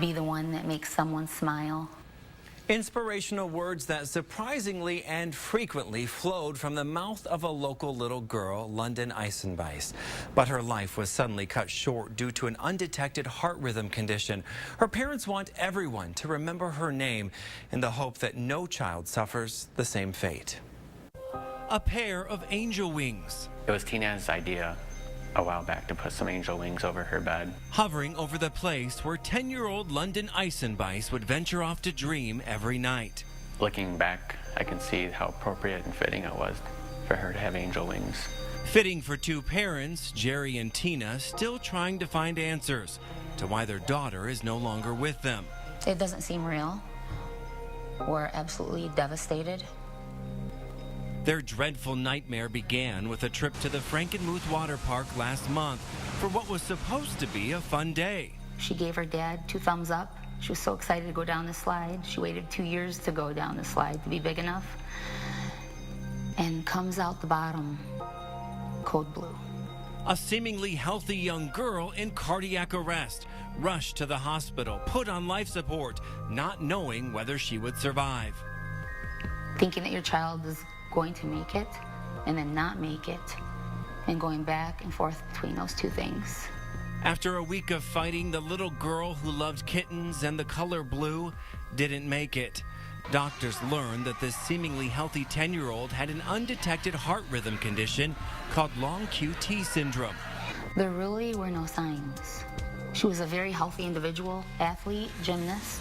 be the one that makes someone smile. Inspirational words that surprisingly and frequently flowed from the mouth of a local little girl, London Eisenbeis. But her life was suddenly cut short due to an undetected heart rhythm condition. Her parents want everyone to remember her name in the hope that no child suffers the same fate. A pair of angel wings. It was Tina's idea a while back to put some angel wings over her bed. Hovering over the place where 10-year-old London Eisenbeis would venture off to dream every night. Looking back, I can see how appropriate and fitting it was for her to have angel wings. Fitting for two parents, Jerry and Tina, still trying to find answers to why their daughter is no longer with them. It doesn't seem real. We're absolutely devastated. Their dreadful nightmare began with a trip to the Frankenmuth water park last month for what was supposed to be a fun day. She gave her dad 2 thumbs up. She was so excited to go down the slide. She waited 2 years to go down the slide to be big enough. And comes out the bottom, code blue. A seemingly healthy young girl in cardiac arrest, rushed to the hospital, put on life support, not knowing whether she would survive. Thinking that your child is going to make it and then not make it, and going back and forth between those two things. After a week of fighting, the little girl who loved kittens and the color blue didn't make it. Doctors learned that this seemingly healthy 10-year-old had an undetected heart rhythm condition called long QT syndrome. There really were no signs. She was a very healthy individual, athlete, gymnast.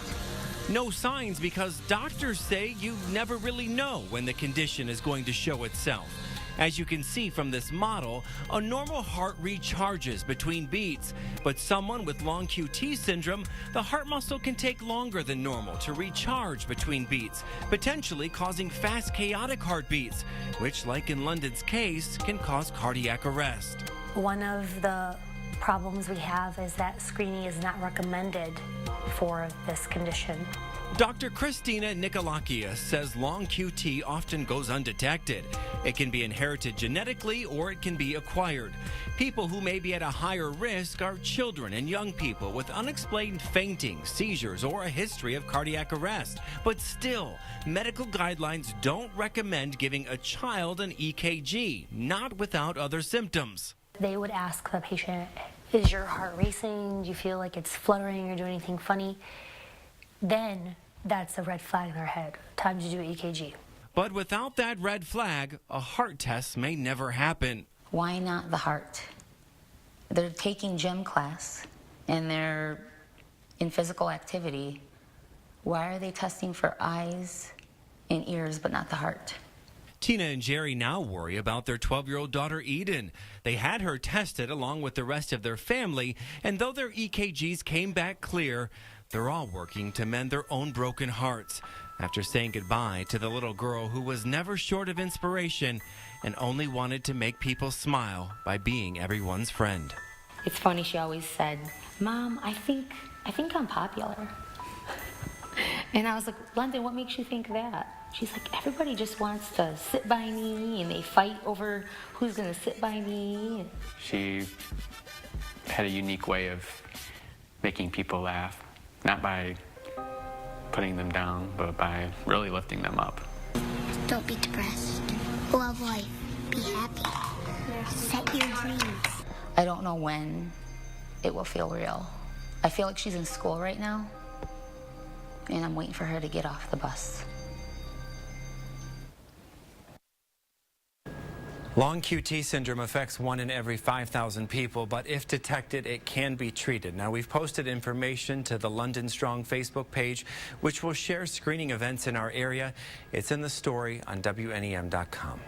No signs because doctors say you never really know when the condition is going to show itself. As you can see from this model, a normal heart recharges between beats, but someone with long QT syndrome, the heart muscle can take longer than normal to recharge between beats, potentially causing fast, chaotic heartbeats, which, like in London's case, can cause cardiac arrest. One of the problems we have is that screening is not recommended for this condition. Dr. Christina Nicolakias says long QT often goes undetected. It can be inherited genetically or it can be acquired. People who may be at a higher risk are children and young people with unexplained fainting, seizures, or a history of cardiac arrest. But still, medical guidelines don't recommend giving a child an EKG, not without other symptoms. They would ask the patient, is your heart racing? Do you feel like it's fluttering or doing anything funny? Then that's a red flag in our head. Time to do an EKG. But without that red flag, a heart test may never happen. Why not the heart? They're taking gym class and they're in physical activity. Why are they testing for eyes and ears but not the heart? Tina and Jerry now worry about their 12-year-old daughter, Eden. They had her tested along with the rest of their family, and though their EKGs came back clear, they're all working to mend their own broken hearts after saying goodbye to the little girl who was never short of inspiration and only wanted to make people smile by being everyone's friend. It's funny, she always said, Mom, I think I'm popular. And I was like, London, what makes you think that? She's like, everybody just wants to sit by me, and they fight over who's going to sit by me. She had a unique way of making people laugh, not by putting them down, but by really lifting them up. Don't be depressed. Love life. Be happy. Set your dreams. I don't know when it will feel real. I feel like she's in school right now, and I'm waiting for her to get off the bus. Long QT syndrome affects 1 in every 5,000 people, but if detected, it can be treated. Now, we've posted information to the London Strong Facebook page, which will share screening events in our area. It's in the story on WNEM.com.